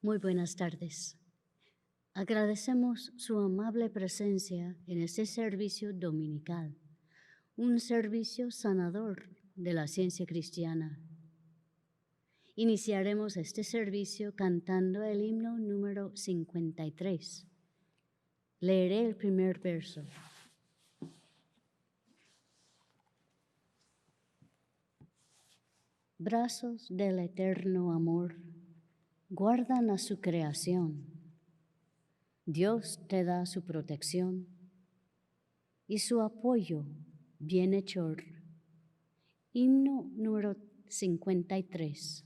Muy buenas tardes. Agradecemos su amable presencia en este servicio dominical, un servicio sanador de la ciencia cristiana. Iniciaremos este servicio cantando el himno número 53. Leeré el primer verso. Brazos del eterno amor guardan a su creación. Dios te da su protección y su apoyo bienhechor. Himno número 53.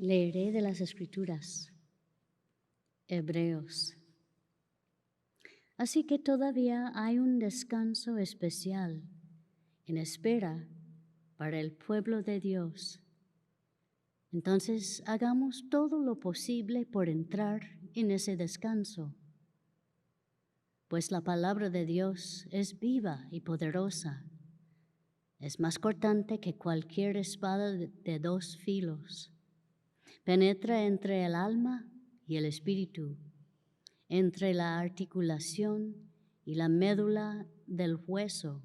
Leeré de las Escrituras, Hebreos. Así que todavía hay un descanso especial en espera para el pueblo de Dios. Entonces hagamos todo lo posible por entrar en ese descanso, pues la palabra de Dios es viva y poderosa. Es más cortante que cualquier espada de dos filos. Penetra entre el alma y el espíritu, entre la articulación y la médula del hueso.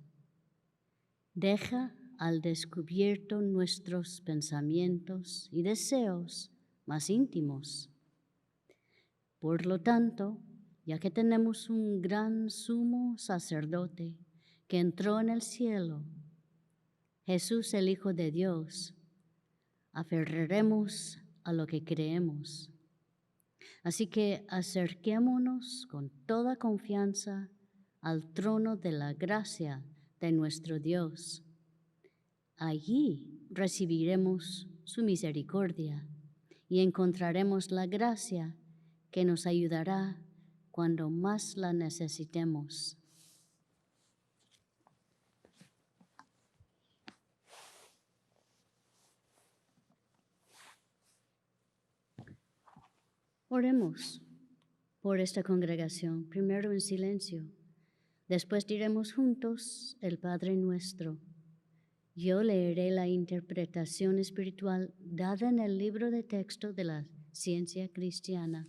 Deja al descubierto nuestros pensamientos y deseos más íntimos. Por lo tanto, ya que tenemos un gran sumo sacerdote que entró en el cielo, Jesús el Hijo de Dios, aferraremos a lo que creemos. Así que acerquémonos con toda confianza al trono de la gracia de nuestro Dios. Allí recibiremos su misericordia y encontraremos la gracia que nos ayudará cuando más la necesitemos. Oremos por esta congregación, primero en silencio. Después diremos juntos el Padre Nuestro. Yo leeré la interpretación espiritual dada en el libro de texto de la ciencia cristiana.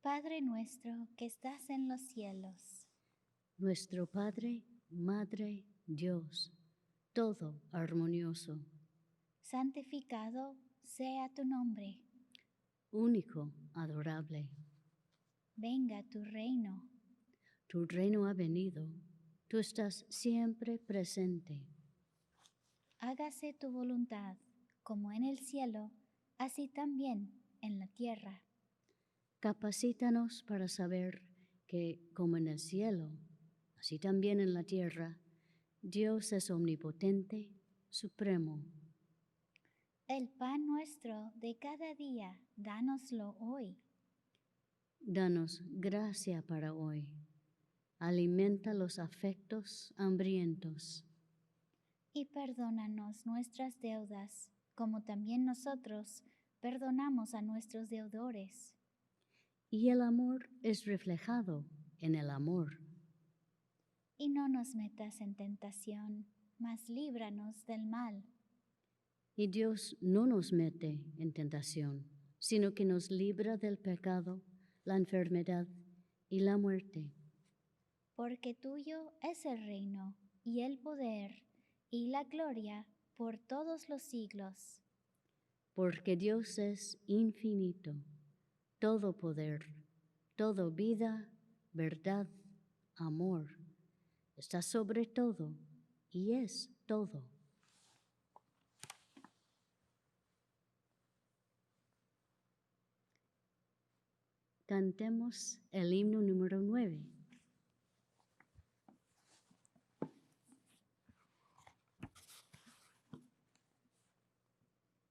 Padre nuestro que estás en los cielos, Nuestro Padre, Madre, Dios, todo armonioso, santificado sea tu nombre. único, adorable. Venga tu reino. Tu reino ha venido, tú estás siempre presente. Hágase tu voluntad, como en el cielo, así también en la tierra. Capacítanos para saber que, como en el cielo, así también en la tierra, Dios es omnipotente, supremo. El pan nuestro de cada día, dánoslo hoy. Danos gracia para hoy. Alimenta los afectos hambrientos. Y perdónanos nuestras deudas, como también nosotros perdonamos a nuestros deudores. Y el amor es reflejado en el amor. Y no nos metas en tentación, mas líbranos del mal. Y Dios no nos mete en tentación, sino que nos libra del pecado, la enfermedad y la muerte. Porque tuyo es el reino, y el poder, y la gloria, por todos los siglos. Porque Dios es infinito, todo poder, todo vida, verdad, amor. Está sobre todo y es todo. Cantemos el himno número 9.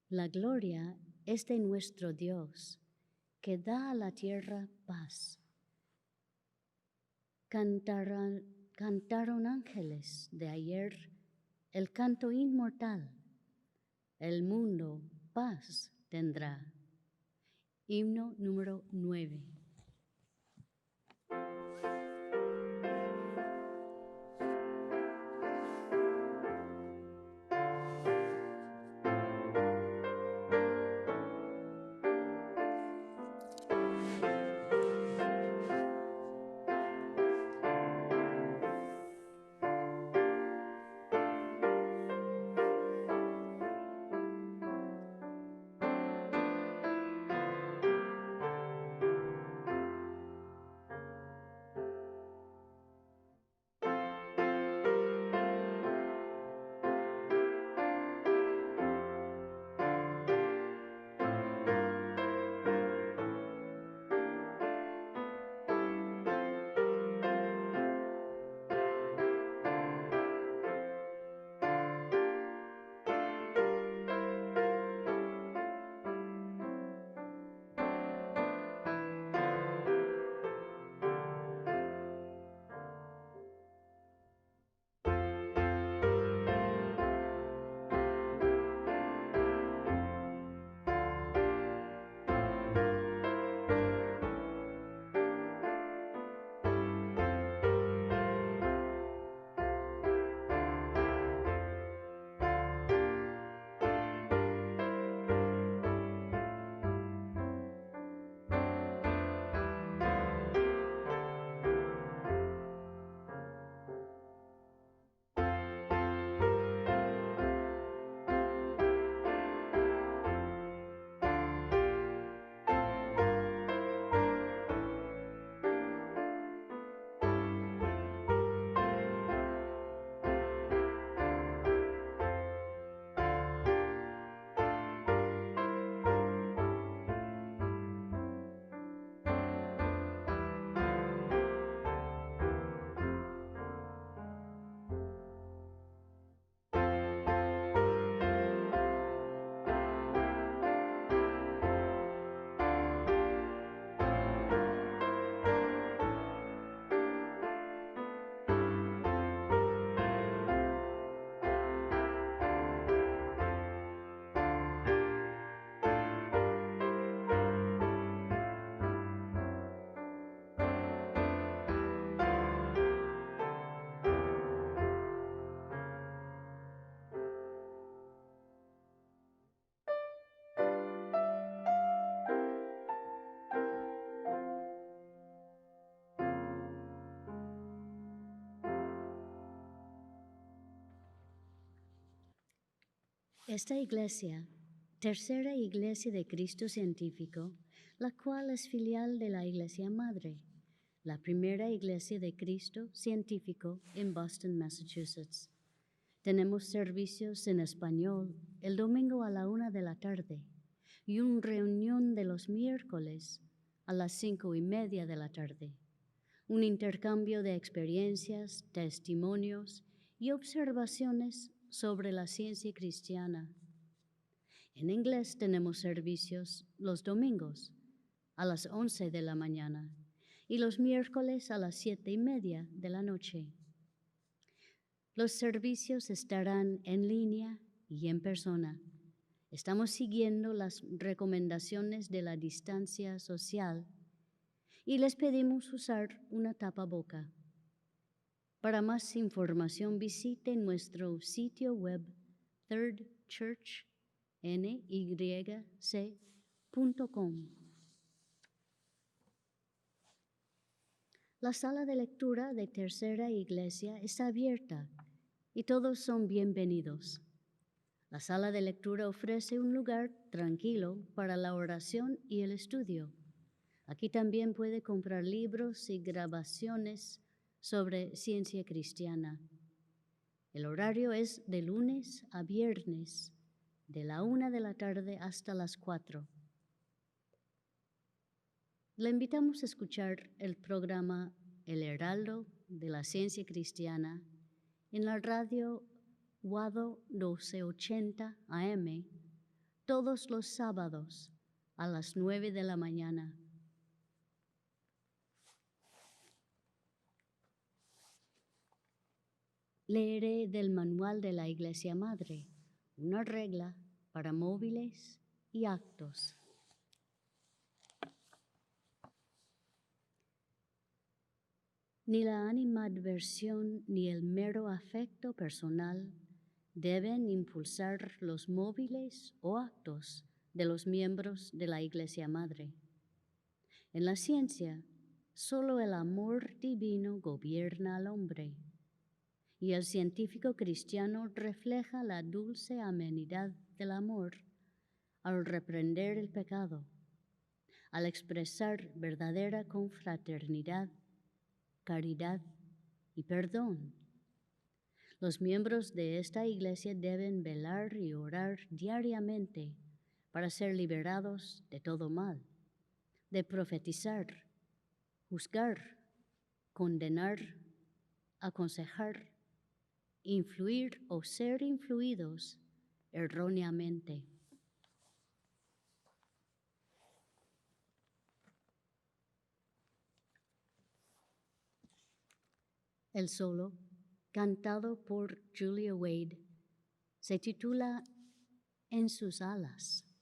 La gloria es de nuestro Dios, que da a la tierra paz. Cantaron ángeles de ayer el canto inmortal. El mundo paz tendrá. Himno número 9. Esta iglesia, tercera iglesia de Cristo científico, la cual es filial de la Iglesia Madre, la primera iglesia de Cristo científico en Boston, Massachusetts. Tenemos servicios en español el domingo a la 1:00 p.m. y una reunión de los miércoles a las 5:30 p.m. Un intercambio de experiencias, testimonios y observaciones sobre la ciencia cristiana. En inglés tenemos servicios los domingos a las 11 de la mañana y los miércoles a las 7:30 de la noche. Los servicios estarán en línea y en persona. Estamos siguiendo las recomendaciones de la distancia social y les pedimos usar una tapaboca. Para más información visite nuestro sitio web thirdchurchnyc.com. La sala de lectura de Tercera Iglesia está abierta y todos son bienvenidos. La sala de lectura ofrece un lugar tranquilo para la oración y el estudio. Aquí también puede comprar libros y grabaciones sobre ciencia cristiana. El horario es de lunes a viernes, de la 1:00 p.m. hasta las 4:00. Le invitamos a escuchar el programa El Heraldo de la Ciencia Cristiana en la radio Wado 1280 AM todos los sábados a las 9:00 a.m. Leeré del Manual de la Iglesia Madre, una regla para móviles y actos. Ni la animadversión ni el mero afecto personal deben impulsar los móviles o actos de los miembros de la Iglesia Madre. En la ciencia, solo el amor divino gobierna al hombre, y el científico cristiano refleja la dulce amenidad del amor al reprender el pecado, al expresar verdadera confraternidad, caridad y perdón. Los miembros de esta iglesia deben velar y orar diariamente para ser liberados de todo mal, de profetizar, juzgar, condenar, aconsejar, influir o ser influidos erróneamente. El solo, cantado por Julia Wade, se titula En sus alas.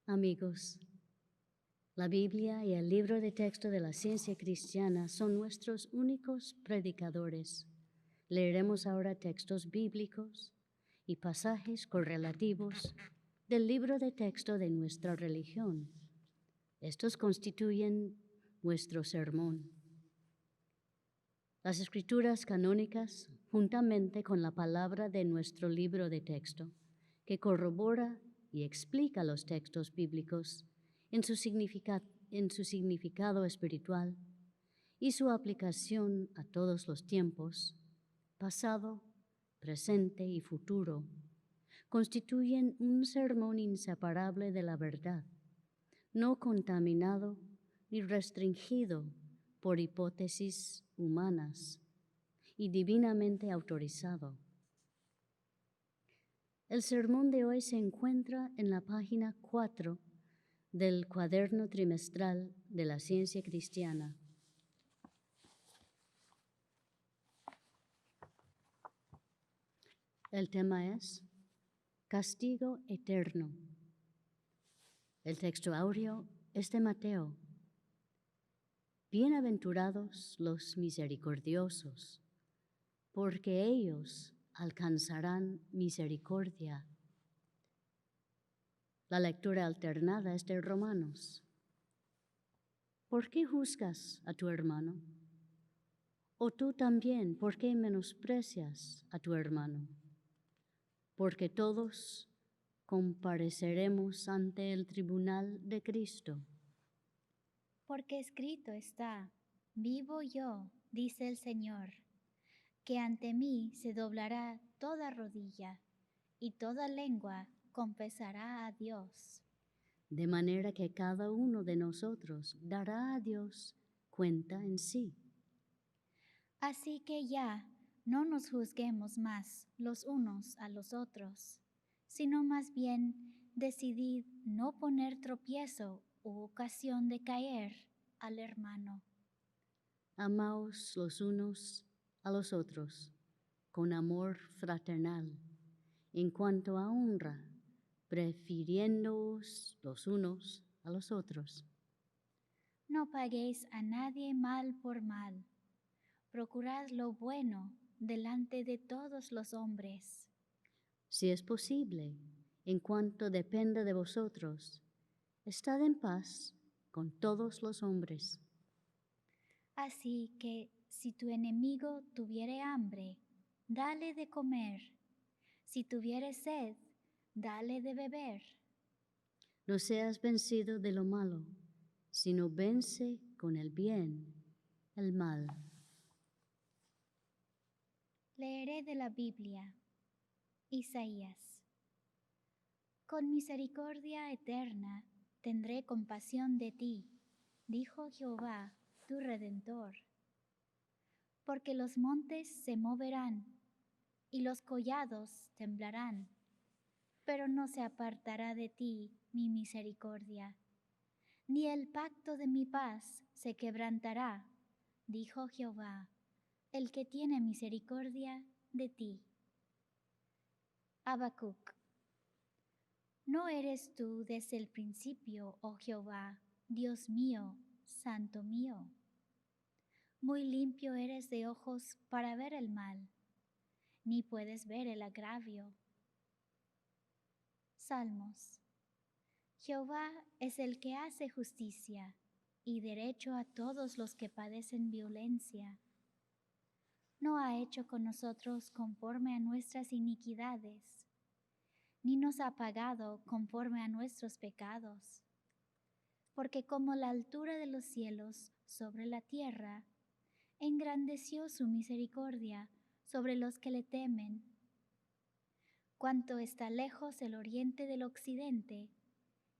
Amigos, la Biblia y el libro de texto de la ciencia cristiana son nuestros únicos predicadores. Leeremos ahora textos bíblicos y pasajes correlativos del libro de texto de nuestra religión. Estos constituyen nuestro sermón. Las escrituras canónicas, juntamente con la palabra de nuestro libro de texto, que corrobora y explica los textos bíblicos en su significado espiritual y su aplicación a todos los tiempos, pasado, presente y futuro, constituyen un sermón inseparable de la verdad, no contaminado ni restringido por hipótesis humanas y divinamente autorizado. El sermón de hoy se encuentra en la página 4 del cuaderno trimestral de la ciencia cristiana. El tema es Castigo Eterno. El texto áureo es de Mateo. Bienaventurados los misericordiosos, porque ellos alcanzarán misericordia. La lectura alternada es de Romanos. ¿Por qué juzgas a tu hermano? ¿O tú también, por qué menosprecias a tu hermano? Porque todos compareceremos ante el tribunal de Cristo. Porque escrito está, vivo yo, dice el Señor, que ante mí se doblará toda rodilla y toda lengua confesará a Dios. De manera que cada uno de nosotros dará a Dios cuenta en sí. Así que ya no nos juzguemos más los unos a los otros, sino más bien decidid no poner tropiezo u ocasión de caer al hermano. Amaos los unos a los otros con amor fraternal, en cuanto a honra, prefiriéndoos los unos a los otros. No paguéis a nadie mal por mal. Procurad lo bueno delante de todos los hombres. Si es posible, en cuanto dependa de vosotros, estad en paz con todos los hombres. Así que si tu enemigo tuviere hambre, dale de comer. Si tuviere sed, dale de beber. No seas vencido de lo malo, sino vence con el bien el mal. Leeré de la Biblia. Isaías. Con misericordia eterna tendré compasión de ti, dijo Jehová, tu Redentor. Porque los montes se moverán y los collados temblarán, pero no se apartará de ti mi misericordia, ni el pacto de mi paz se quebrantará, dijo Jehová, el que tiene misericordia de ti. Habacuc. ¿No eres tú desde el principio, oh Jehová, Dios mío, santo mío? Muy limpio eres de ojos para ver el mal, ni puedes ver el agravio. Salmos. Jehová es el que hace justicia y derecho a todos los que padecen violencia. No ha hecho con nosotros conforme a nuestras iniquidades, ni nos ha pagado conforme a nuestros pecados. Porque como la altura de los cielos sobre la tierra, engrandeció su misericordia sobre los que le temen. Cuanto está lejos el oriente del occidente,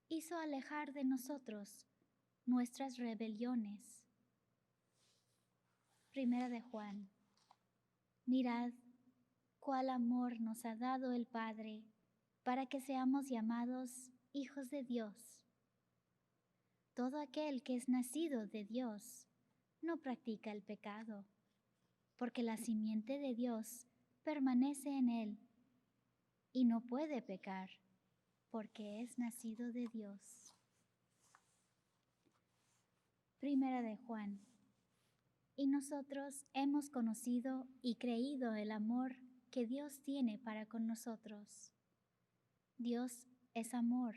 hizo alejar de nosotros nuestras rebeliones. Primera de Juan. Mirad cuál amor nos ha dado el Padre para que seamos llamados hijos de Dios. Todo aquel que es nacido de Dios no practica el pecado, porque la simiente de Dios permanece en él y no puede pecar. porque es nacido de Dios. Primera de Juan. Y nosotros hemos conocido y creído el amor que Dios tiene para con nosotros. Dios es amor,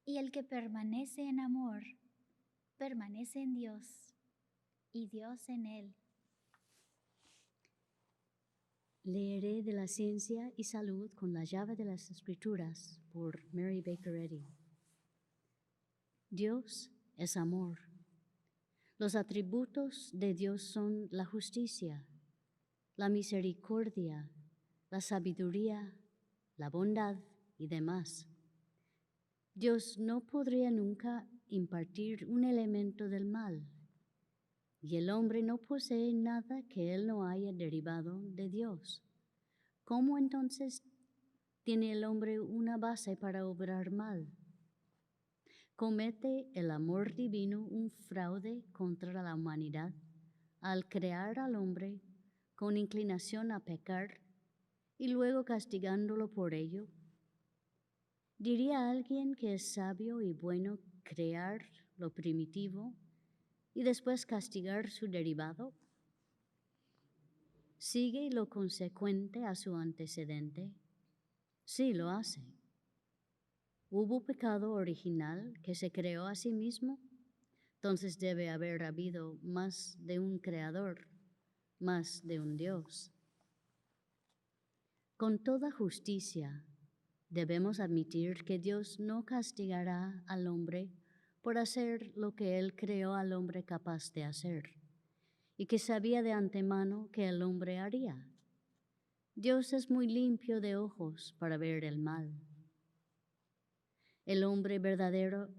y el que permanece en amor, permanece en Dios, y Dios en él. Leeré de la Ciencia y Salud con la llave de las Escrituras por Mary Baker Eddy. Dios es amor. Los atributos de Dios son la justicia, la misericordia, la sabiduría, la bondad y demás. Dios no podría nunca impartir un elemento del mal, y el hombre no posee nada que él no haya derivado de Dios. ¿Cómo entonces tiene el hombre una base para obrar mal? ¿Comete el amor divino un fraude contra la humanidad al crear al hombre con inclinación a pecar y luego castigándolo por ello? ¿Diría alguien que es sabio y bueno crear lo primitivo y después castigar su derivado? ¿Sigue lo consecuente a su antecedente? Sí, lo hace. ¿Hubo pecado original que se creó a sí mismo? Entonces debe haber habido más de un creador, más de un Dios. Con toda justicia, debemos admitir que Dios no castigará al hombre por hacer lo que Él creó al hombre capaz de hacer y que sabía de antemano que el hombre haría. Dios es muy limpio de ojos para ver el mal. El hombre verdadero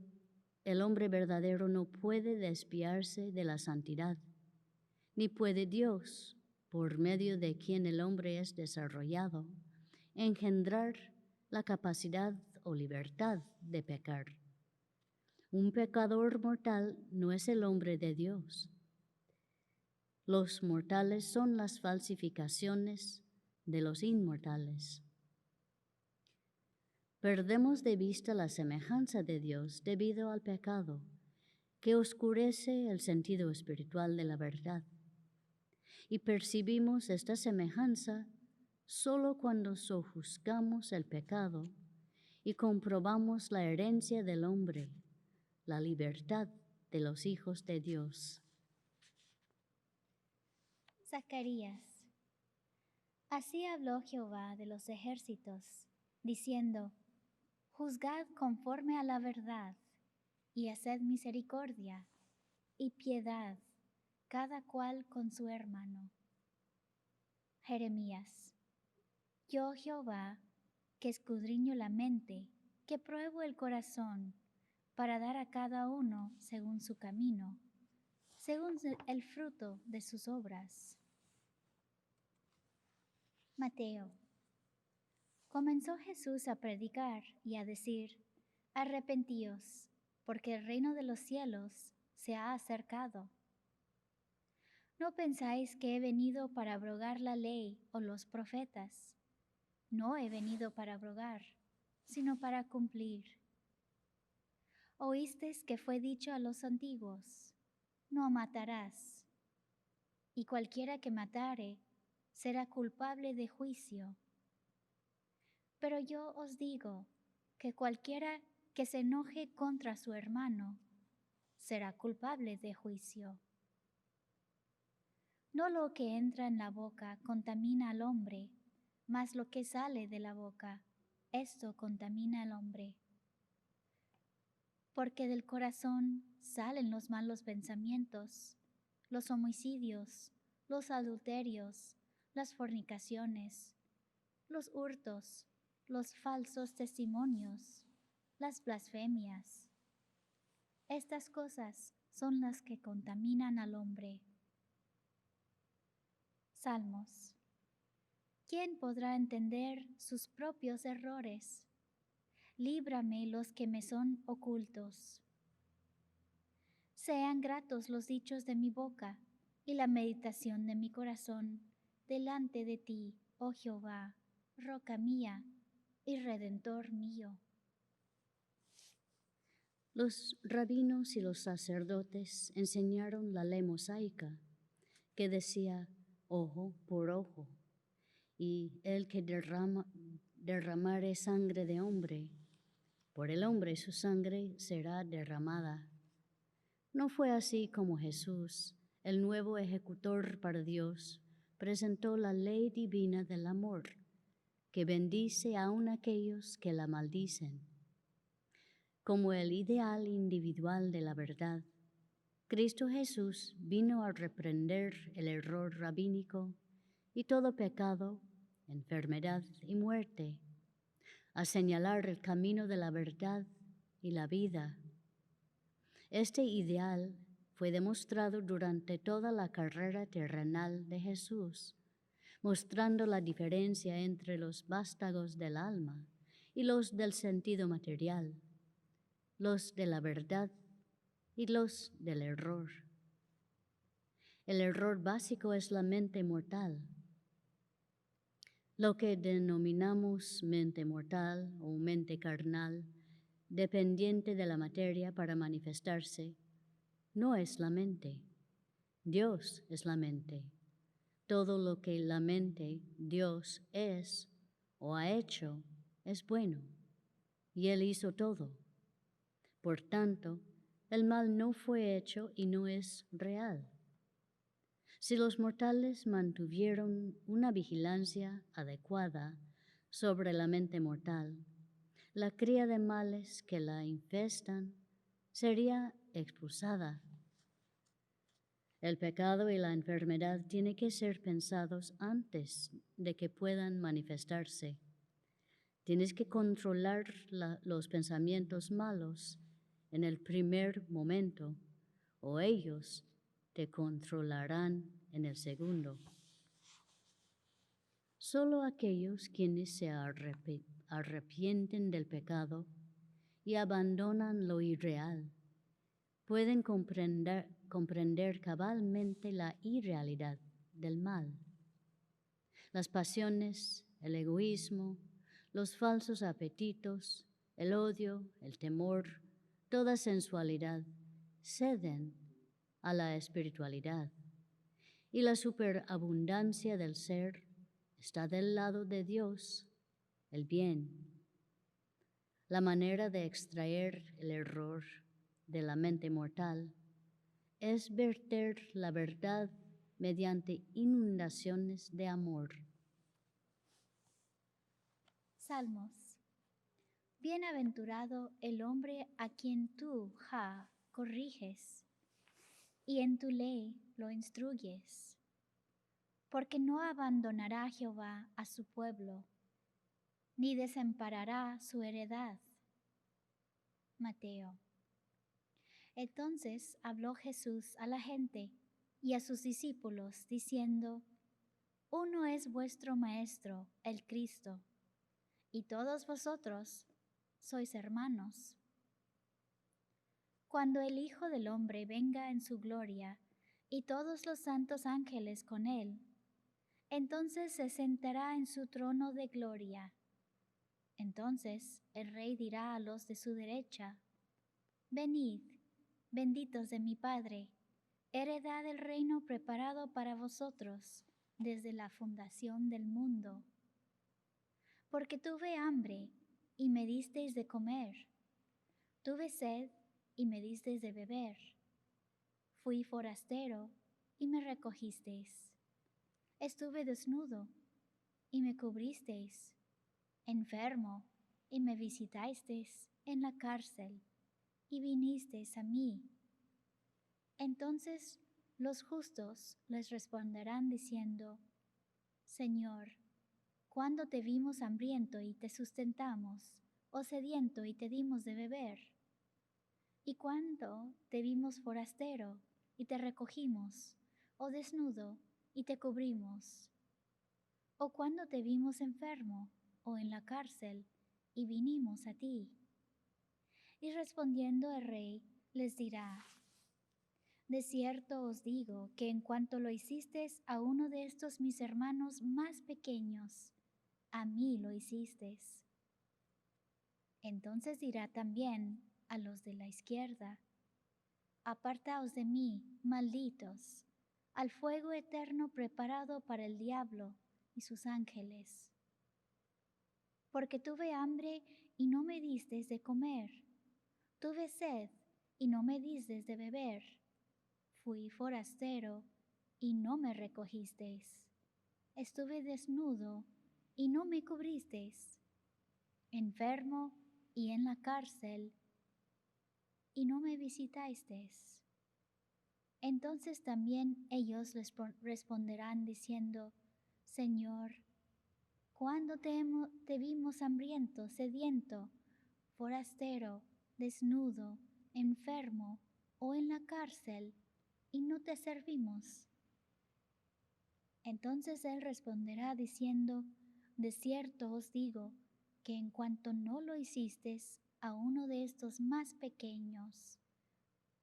no puede desviarse de la santidad, ni puede Dios, por medio de quien el hombre es desarrollado, engendrar la capacidad o libertad de pecar. Un pecador mortal no es el hombre de Dios. Los mortales son las falsificaciones de los inmortales. Perdemos de vista la semejanza de Dios debido al pecado, que oscurece el sentido espiritual de la verdad. Y percibimos esta semejanza solo cuando sojuzgamos el pecado y comprobamos la herencia del hombre, la libertad de los hijos de Dios. Zacarías. Así habló Jehová de los ejércitos, diciendo: Juzgad conforme a la verdad, y haced misericordia y piedad, cada cual con su hermano. Jeremías. Yo, Jehová, que escudriño la mente, que pruebo el corazón, para dar a cada uno según su camino, según el fruto de sus obras. Mateo. Comenzó Jesús a predicar y a decir: Arrepentíos, porque el reino de los cielos se ha acercado. No pensáis que he venido para abrogar la ley o los profetas. No he venido para abrogar, sino para cumplir. Oísteis que fue dicho a los antiguos: No matarás. Y cualquiera que matare será culpable de juicio. Pero yo os digo que cualquiera que se enoje contra su hermano será culpable de juicio. No lo que entra en la boca contamina al hombre, mas lo que sale de la boca, esto contamina al hombre. Porque del corazón salen los malos pensamientos, los homicidios, los adulterios, las fornicaciones, los hurtos, los falsos testimonios, las blasfemias. Estas cosas son las que contaminan al hombre. Salmos. ¿Quién podrá entender sus propios errores? Líbrame los que me son ocultos. Sean gratos los dichos de mi boca y la meditación de mi corazón delante de ti, oh Jehová, roca mía y redentor mío. Los rabinos y los sacerdotes enseñaron la ley mosaica, que decía ojo por ojo, y el que derramare sangre de hombre, por el hombre su sangre será derramada. No fue así como Jesús, el nuevo ejecutor para Dios, presentó la ley divina del amor, que bendice aun aquellos que la maldicen. Como el ideal individual de la verdad, Cristo Jesús vino a reprender el error rabínico y todo pecado, enfermedad y muerte, a señalar el camino de la verdad y la vida. Este ideal fue demostrado durante toda la carrera terrenal de Jesús, mostrando la diferencia entre los vástagos del alma y los del sentido material, los de la verdad y los del error. El error básico es la mente mortal. Lo que denominamos mente mortal o mente carnal, dependiente de la materia para manifestarse, no es la mente. Dios es la mente. Todo lo que la mente, Dios, es o ha hecho es bueno, y Él hizo todo. Por tanto, el mal no fue hecho y no es real. Si los mortales mantuvieron una vigilancia adecuada sobre la mente mortal, la cría de males que la infestan sería expulsada. El pecado y la enfermedad tienen que ser pensados antes de que puedan manifestarse. Tienes que controlar los pensamientos malos en el primer momento, o ellos te controlarán en el segundo. Solo aquellos quienes se arrepienten del pecado y abandonan lo irreal pueden comprender cabalmente la irrealidad del mal. Las pasiones, el egoísmo, los falsos apetitos, el odio, el temor, toda sensualidad ceden a la espiritualidad, y la superabundancia del ser está del lado de Dios, el bien. La manera de extraer el error de la mente mortal es verter la verdad mediante inundaciones de amor. Salmos. Bienaventurado el hombre a quien tú, Jah, corriges, y en tu ley lo instruyes, porque no abandonará Jehová a su pueblo, ni desamparará su heredad. Mateo. Entonces habló Jesús a la gente y a sus discípulos, diciendo: Uno es vuestro Maestro, el Cristo, y todos vosotros sois hermanos. Cuando el Hijo del Hombre venga en su gloria, y todos los santos ángeles con él, entonces se sentará en su trono de gloria. Entonces el Rey dirá a los de su derecha: Venid, benditos de mi Padre, heredad el reino preparado para vosotros desde la fundación del mundo. Porque tuve hambre y me disteis de comer, tuve sed y me disteis de beber, fui forastero y me recogisteis, estuve desnudo y me cubristeis, enfermo y me visitasteis en la cárcel y vinisteis a mí. Entonces los justos les responderán diciendo: Señor, ¿cuándo te vimos hambriento y te sustentamos, o sediento y te dimos de beber? ¿Y cuándo te vimos forastero y te recogimos, o desnudo y te cubrimos? ¿O cuándo te vimos enfermo o en la cárcel y vinimos a ti? Y respondiendo el rey les dirá: De cierto os digo que en cuanto lo hicisteis a uno de estos mis hermanos más pequeños, a mí lo hicisteis. Entonces dirá también a los de la izquierda: Apartaos de mí, malditos, al fuego eterno preparado para el diablo y sus ángeles. Porque tuve hambre y no me distes de comer, tuve sed y no me distes de beber, fui forastero y no me recogisteis, estuve desnudo y no me cubristeis, enfermo y en la cárcel y no me visitasteis. Entonces también ellos les responderán diciendo: Señor, ¿cuándo te vimos hambriento, sediento, forastero, desnudo, enfermo o en la cárcel, y no te servimos? Entonces él responderá diciendo: De cierto os digo, que en cuanto no lo hicisteis a uno de estos más pequeños,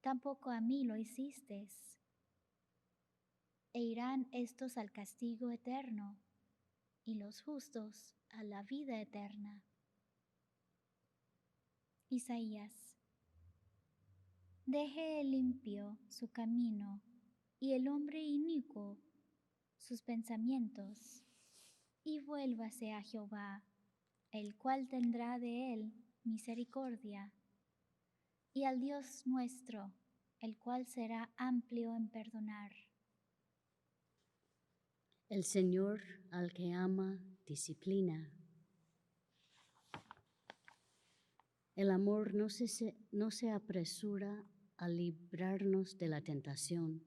tampoco a mí lo hicisteis. E irán estos al castigo eterno, y los justos a la vida eterna. Isaías: Deje el limpio su camino, y el hombre inicuo sus pensamientos, y vuélvase a Jehová, el cual tendrá de él misericordia, y al Dios nuestro, el cual será amplio en perdonar. El Señor al que ama disciplina. El amor no se apresura a librarnos de la tentación,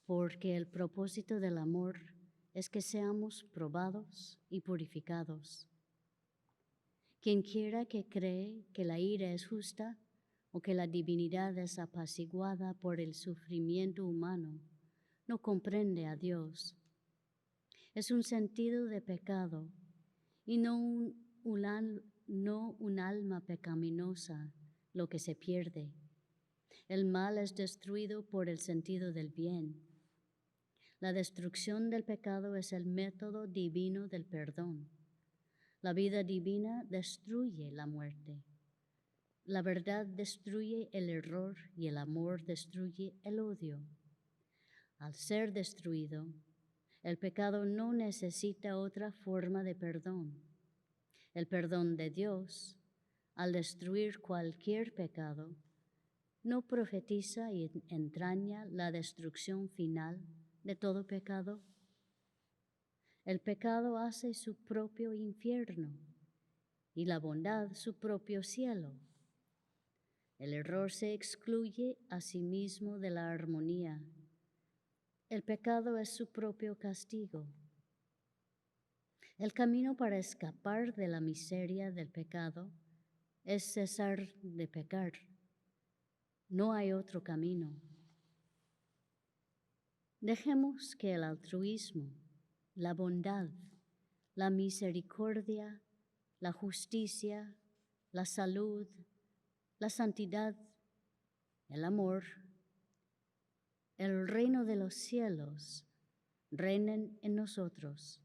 porque el propósito del amor es que seamos probados y purificados. Quien quiera que cree que la ira es justa o que la divinidad es apaciguada por el sufrimiento humano, no comprende a Dios. Es un sentido de pecado y no un alma pecaminosa lo que se pierde. El mal es destruido por el sentido del bien. La destrucción del pecado es el método divino del perdón. La vida divina destruye la muerte. La verdad destruye el error y el amor destruye el odio. Al ser destruido, el pecado no necesita otra forma de perdón. El perdón de Dios, al destruir cualquier pecado, no profetiza y entraña la destrucción final de todo pecado. El pecado hace su propio infierno y la bondad su propio cielo. El error se excluye a sí mismo de la armonía. El pecado es su propio castigo. El camino para escapar de la miseria del pecado es cesar de pecar. No hay otro camino. Dejemos que el altruismo, la bondad, la misericordia, la justicia, la salud, la santidad, el amor, el reino de los cielos reinen en nosotros,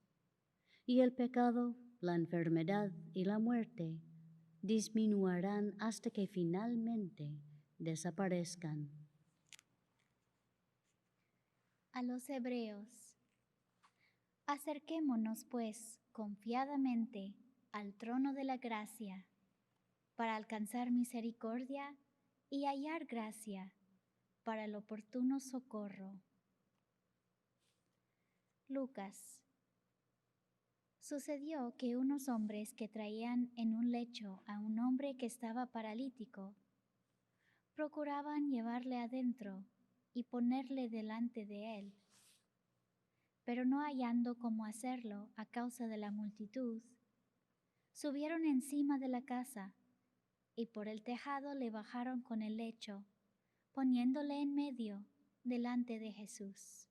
y el pecado, la enfermedad y la muerte disminuirán hasta que finalmente desaparezcan. A los hebreos: Acerquémonos, pues, confiadamente al trono de la gracia, para alcanzar misericordia y hallar gracia para el oportuno socorro. Lucas: Sucedió que unos hombres que traían en un lecho a un hombre que estaba paralítico, procuraban llevarle adentro y ponerle delante de él. Pero no hallando cómo hacerlo a causa de la multitud, subieron encima de la casa y por el tejado le bajaron con el lecho, poniéndole en medio delante de Jesús.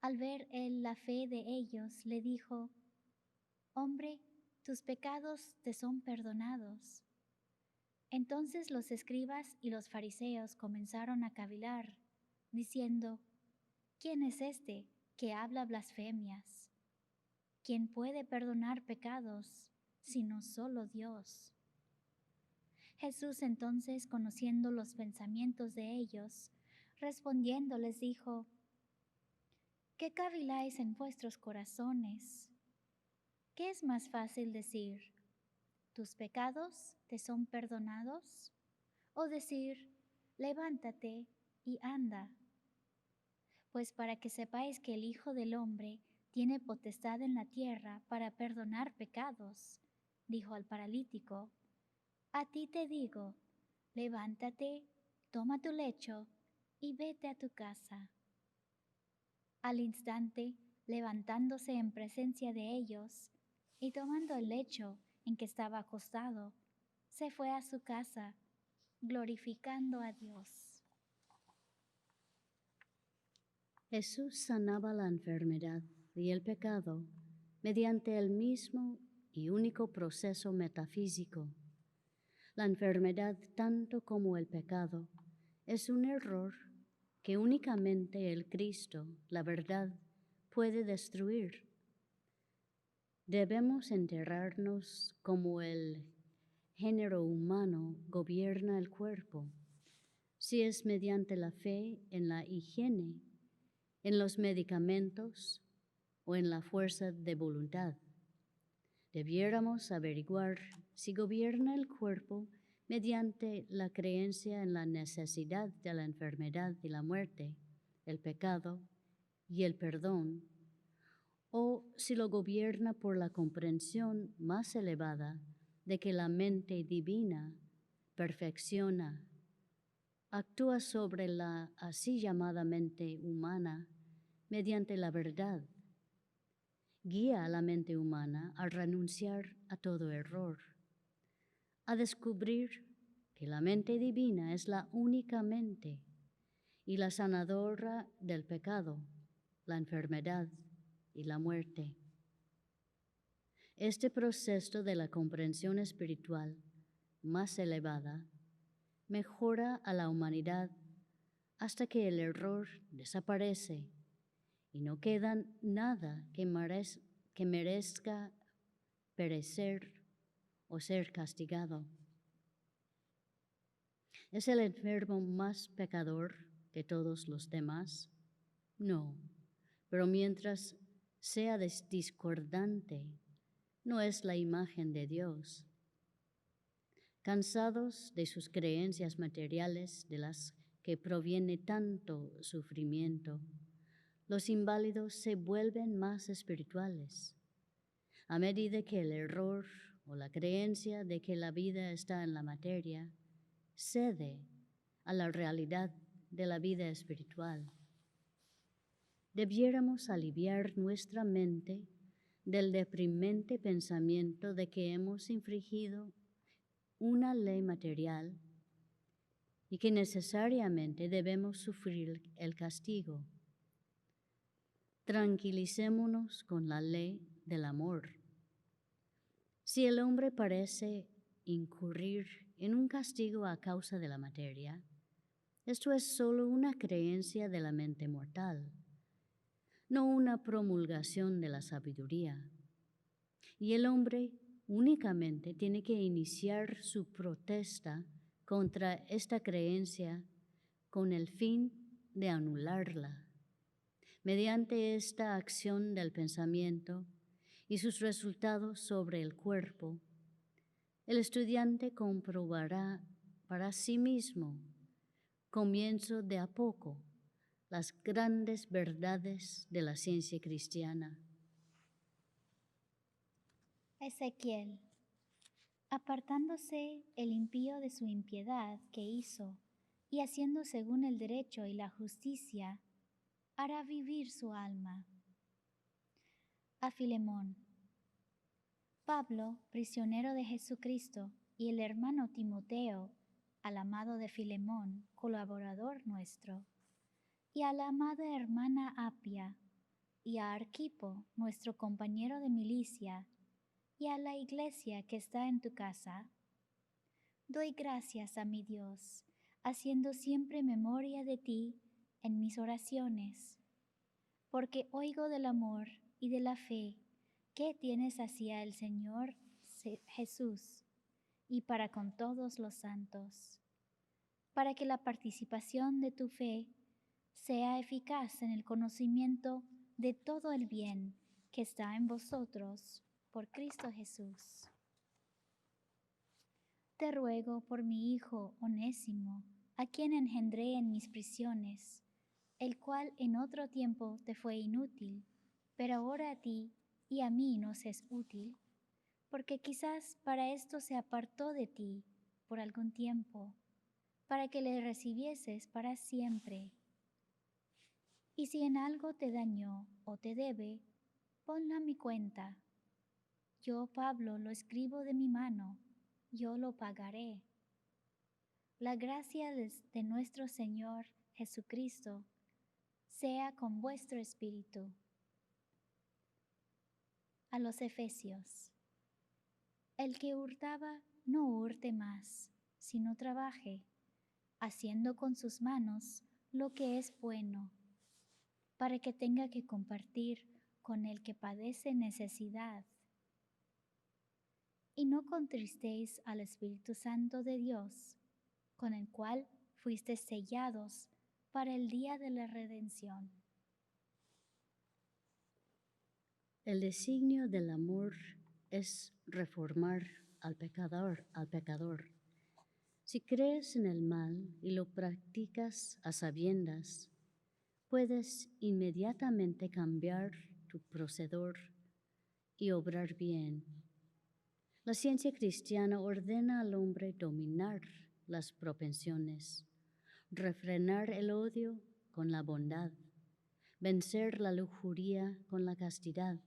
Al ver él la fe de ellos, le dijo: Hombre, tus pecados te son perdonados. Entonces los escribas y los fariseos comenzaron a cavilar, diciendo: ¿Quién es este que habla blasfemias? ¿Quién puede perdonar pecados sino solo Dios? Jesús entonces, conociendo los pensamientos de ellos, respondiendo les dijo: ¿Qué caviláis en vuestros corazones? ¿Qué es más fácil decir: tus pecados te son perdonados? ¿O decir: levántate y anda? Pues para que sepáis que el Hijo del Hombre tiene potestad en la tierra para perdonar pecados, dijo al paralítico: a ti te digo, levántate, toma tu lecho y vete a tu casa. Al instante, levantándose en presencia de ellos y tomando el lecho en que estaba acostado, se fue a su casa, glorificando a Dios. Jesús sanaba la enfermedad y el pecado mediante el mismo y único proceso metafísico. La enfermedad, tanto como el pecado, es un error que únicamente el Cristo, la verdad, puede destruir. Debemos enterarnos como el género humano gobierna el cuerpo, si es mediante la fe en la higiene, en los medicamentos o en la fuerza de voluntad. Debiéramos averiguar si gobierna el cuerpo mediante la creencia en la necesidad de la enfermedad y la muerte, el pecado y el perdón, o si lo gobierna por la comprensión más elevada de que la mente divina perfecciona, actúa sobre la así llamada mente humana mediante la verdad, guía a la mente humana a renunciar a todo error, a descubrir que la mente divina es la única mente y la sanadora del pecado, la enfermedad y la muerte. Este proceso de la comprensión espiritual más elevada mejora a la humanidad hasta que el error desaparece y no queda nada que merezca perecer o ser castigado. ¿Es el enfermo más pecador que todos los demás? No, pero mientras sea discordante, no es la imagen de Dios. Cansados de sus creencias materiales de las que proviene tanto sufrimiento, los inválidos se vuelven más espirituales. A medida que el error o la creencia de que la vida está en la materia cede a la realidad de la vida espiritual. Debiéramos aliviar nuestra mente del deprimente pensamiento de que hemos infringido una ley material y que necesariamente debemos sufrir el castigo. Tranquilicémonos con la ley del amor. Si el hombre parece incurrir en un castigo a causa de la materia, esto es solo una creencia de la mente mortal, no una promulgación de la sabiduría. Y el hombre únicamente tiene que iniciar su protesta contra esta creencia con el fin de anularla. Mediante esta acción del pensamiento y sus resultados sobre el cuerpo, el estudiante comprobará para sí mismo, comienzo de a poco, las grandes verdades de la ciencia cristiana. Ezequiel: apartándose el impío de su impiedad que hizo, y haciendo según el derecho y la justicia, hará vivir su alma. A Filemón: Pablo, prisionero de Jesucristo, y el hermano Timoteo, al amado de Filemón, colaborador nuestro, y a la amada hermana Apia, y a Arquipo, nuestro compañero de milicia, y a la iglesia que está en tu casa. Doy gracias a mi Dios, haciendo siempre memoria de ti en mis oraciones, porque oigo del amor y de la fe que tienes hacia el Señor Jesús, y para con todos los santos, para que la participación de tu fe sea eficaz en el conocimiento de todo el bien que está en vosotros por Cristo Jesús. Te ruego por mi hijo Onésimo, a quien engendré en mis prisiones, el cual en otro tiempo te fue inútil, pero ahora a ti y a mí nos es útil, porque quizás para esto se apartó de ti por algún tiempo, para que le recibieses para siempre. Y si en algo te dañó o te debe, ponlo a mi cuenta. Yo, Pablo, lo escribo de mi mano, yo lo pagaré. La gracia de nuestro Señor Jesucristo sea con vuestro espíritu. A los Efesios. El que hurtaba, no hurte más, sino trabaje, haciendo con sus manos lo que es bueno, para que tenga que compartir con el que padece necesidad. Y no contristéis al Espíritu Santo de Dios, con el cual fuisteis sellados para el día de la redención. El designio del amor es reformar al pecador. Si crees en el mal y lo practicas a sabiendas, puedes inmediatamente cambiar tu proceder y obrar bien. La ciencia cristiana ordena al hombre dominar las propensiones, refrenar el odio con la bondad, vencer la lujuria con la castidad,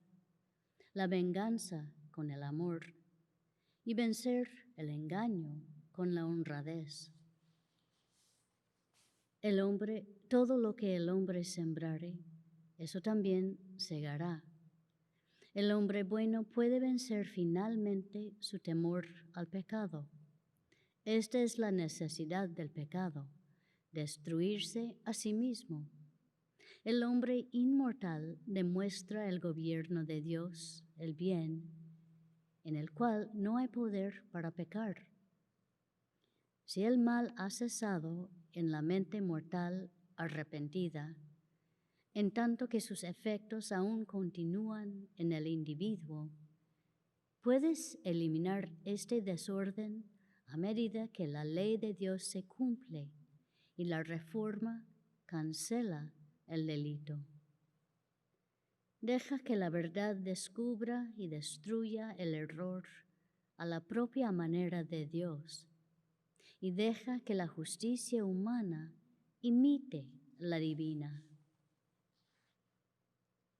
la venganza con el amor y vencer el engaño con la honradez. Todo lo que el hombre sembrare, eso también segará. El hombre bueno puede vencer finalmente su temor al pecado. Esta es la necesidad del pecado, destruirse a sí mismo. El hombre inmortal demuestra el gobierno de Dios, el bien, en el cual no hay poder para pecar. Si el mal ha cesado en la mente mortal arrepentida, en tanto que sus efectos aún continúan en el individuo, puedes eliminar este desorden a medida que la ley de Dios se cumple y la reforma cancela el delito. Deja que la verdad descubra y destruya el error a la propia manera de Dios y deja que la justicia humana imite la divina.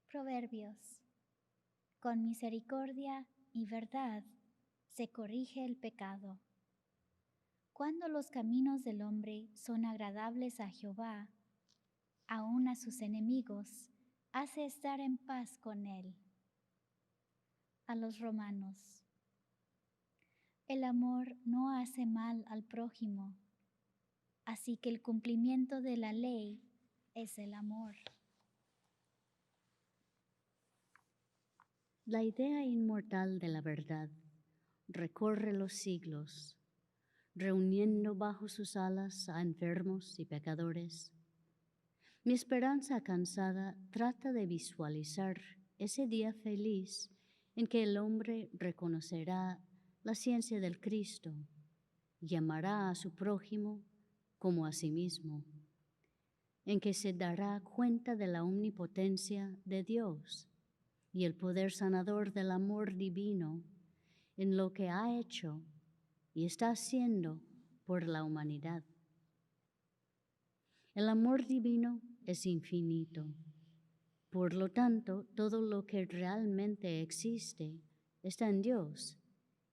Proverbios. Con misericordia y verdad se corrige el pecado. Cuando los caminos del hombre son agradables a Jehová, aun a sus enemigos hace estar en paz con él. A los romanos. El amor no hace mal al prójimo, así que el cumplimiento de la ley es el amor. La idea inmortal de la verdad recorre los siglos, reuniendo bajo sus alas a enfermos y pecadores. Mi esperanza cansada trata de visualizar ese día feliz en que el hombre reconocerá la ciencia del Cristo y amará a su prójimo como a sí mismo, en que se dará cuenta de la omnipotencia de Dios y el poder sanador del amor divino en lo que ha hecho y está haciendo por la humanidad. El amor divino es infinito. Por lo tanto, todo lo que realmente existe está en Dios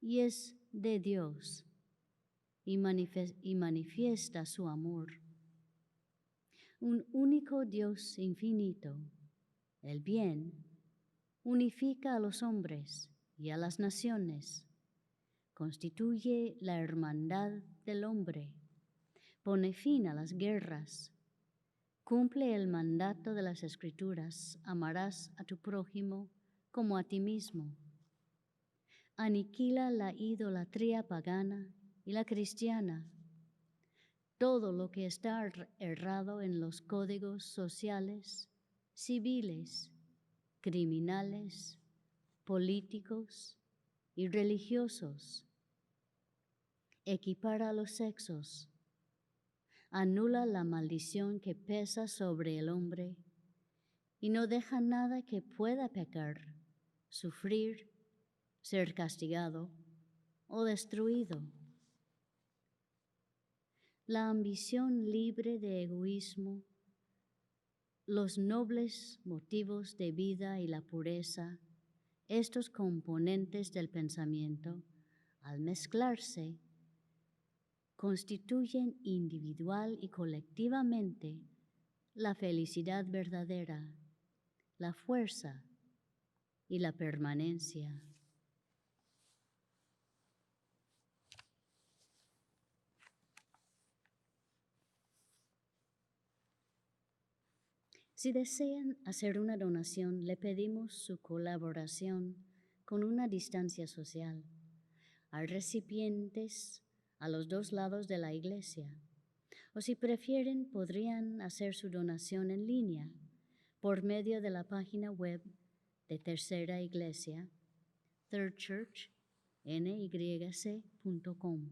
y es de Dios y manifiesta su amor. Un único Dios infinito, el bien, unifica a los hombres y a las naciones, constituye la hermandad del hombre, pone fin a las guerras, cumple el mandato de las Escrituras: amarás a tu prójimo como a ti mismo. aniquila la idolatría pagana y la cristiana, todo lo que está errado en los códigos sociales, civiles, criminales, políticos y religiosos. Equipara los sexos, anula la maldición que pesa sobre el hombre y no deja nada que pueda pecar, sufrir, ser castigado o destruido. La ambición libre de egoísmo, los nobles motivos de vida y la pureza, estos componentes del pensamiento, al mezclarse, constituyen individual y colectivamente la felicidad verdadera, la fuerza y la permanencia. Si desean hacer una donación, le pedimos su colaboración con una distancia social. Hay recipientes a los dos lados de la iglesia. O si prefieren, podrían hacer su donación en línea por medio de la página web de Tercera Iglesia, thirdchurchnyc.com.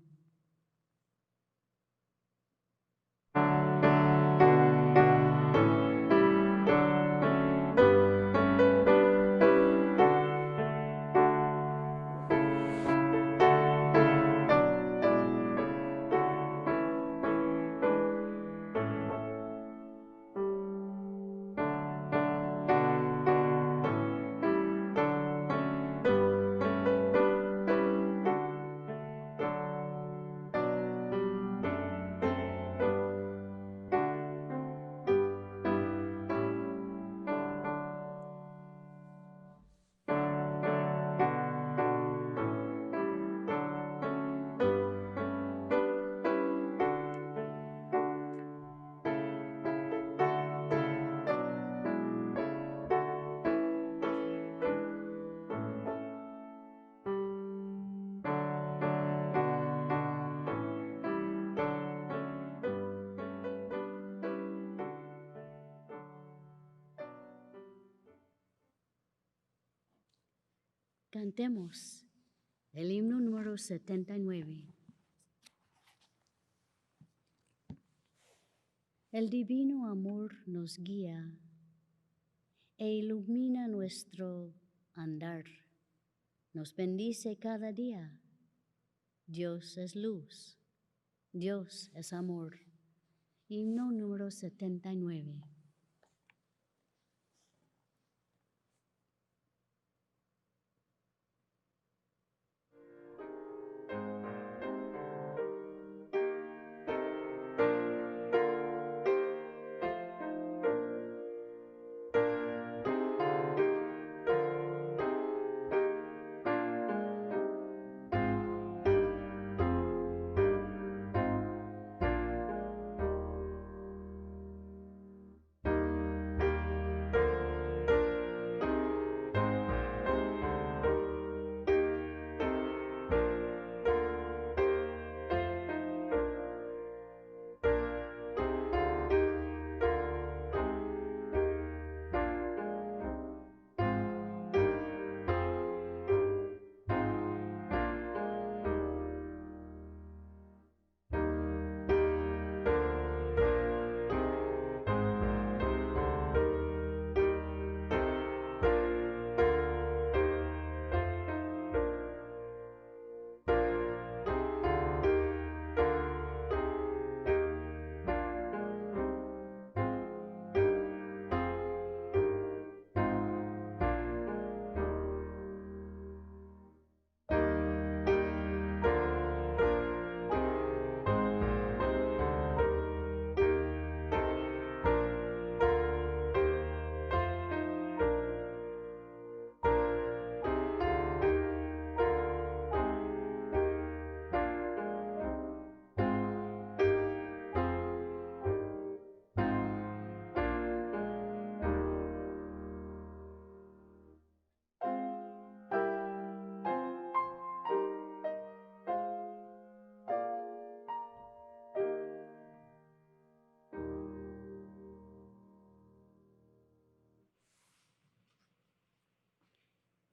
Cantemos el himno número 79. El divino amor nos guía e ilumina nuestro andar. Nos bendice cada día. Dios es luz. Dios es amor. Himno número 79.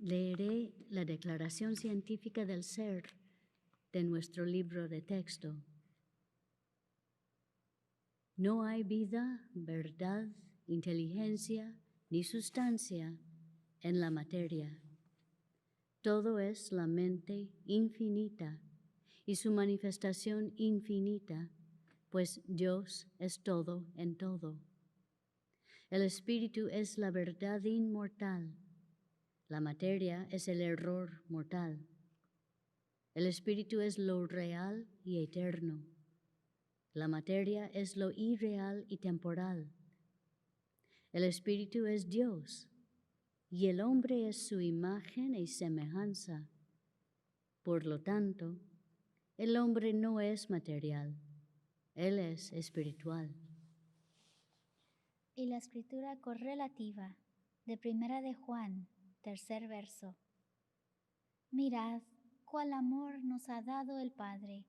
leeré la declaración científica del ser de nuestro libro de texto. No hay vida, verdad, inteligencia ni sustancia en la materia. Todo es la mente infinita y su manifestación infinita, pues Dios es todo en todo. El espíritu es la verdad inmortal. La materia es el error mortal. El espíritu es lo real y eterno. La materia es lo irreal y temporal. El espíritu es Dios y el hombre es su imagen y semejanza. Por lo tanto, el hombre no es material, él es espiritual. Y la escritura correlativa de Primera de Juan, 3 verso. Mirad cuál amor nos ha dado el Padre,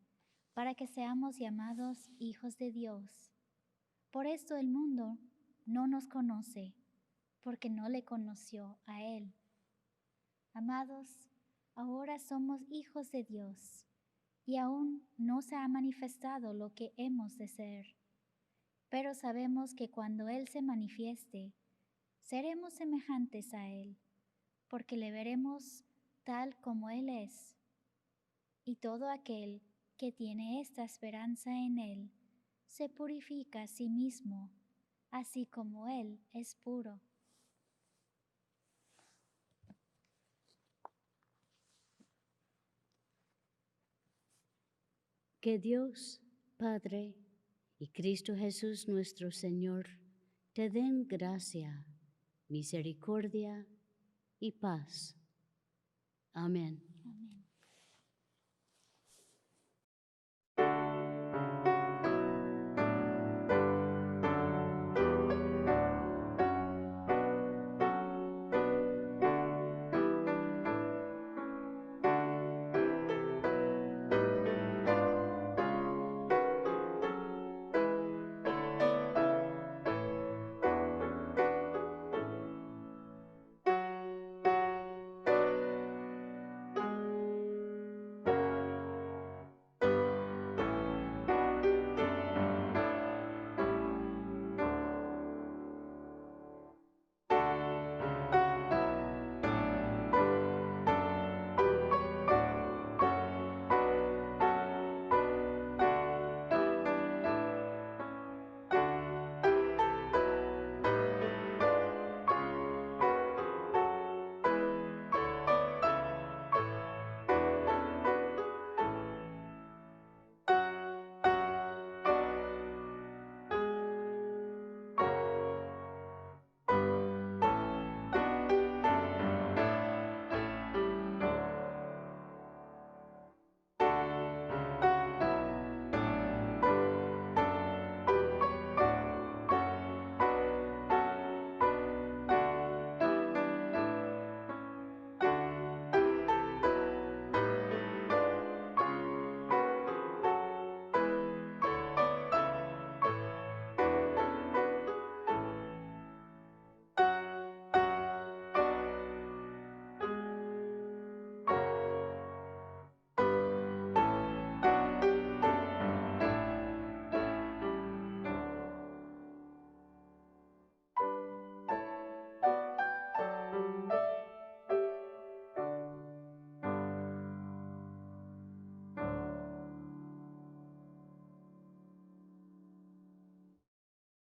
para que seamos llamados hijos de Dios. Por esto el mundo no nos conoce, porque no le conoció a Él. Amados, ahora somos hijos de Dios, y aún no se ha manifestado lo que hemos de ser. Pero sabemos que cuando Él se manifieste, seremos semejantes a Él, porque le veremos tal como Él es. Y todo aquel que tiene esta esperanza en Él, se purifica a sí mismo, así como Él es puro. Que Dios, Padre, y Cristo Jesús nuestro Señor, te den gracia, misericordia y paz. Amén.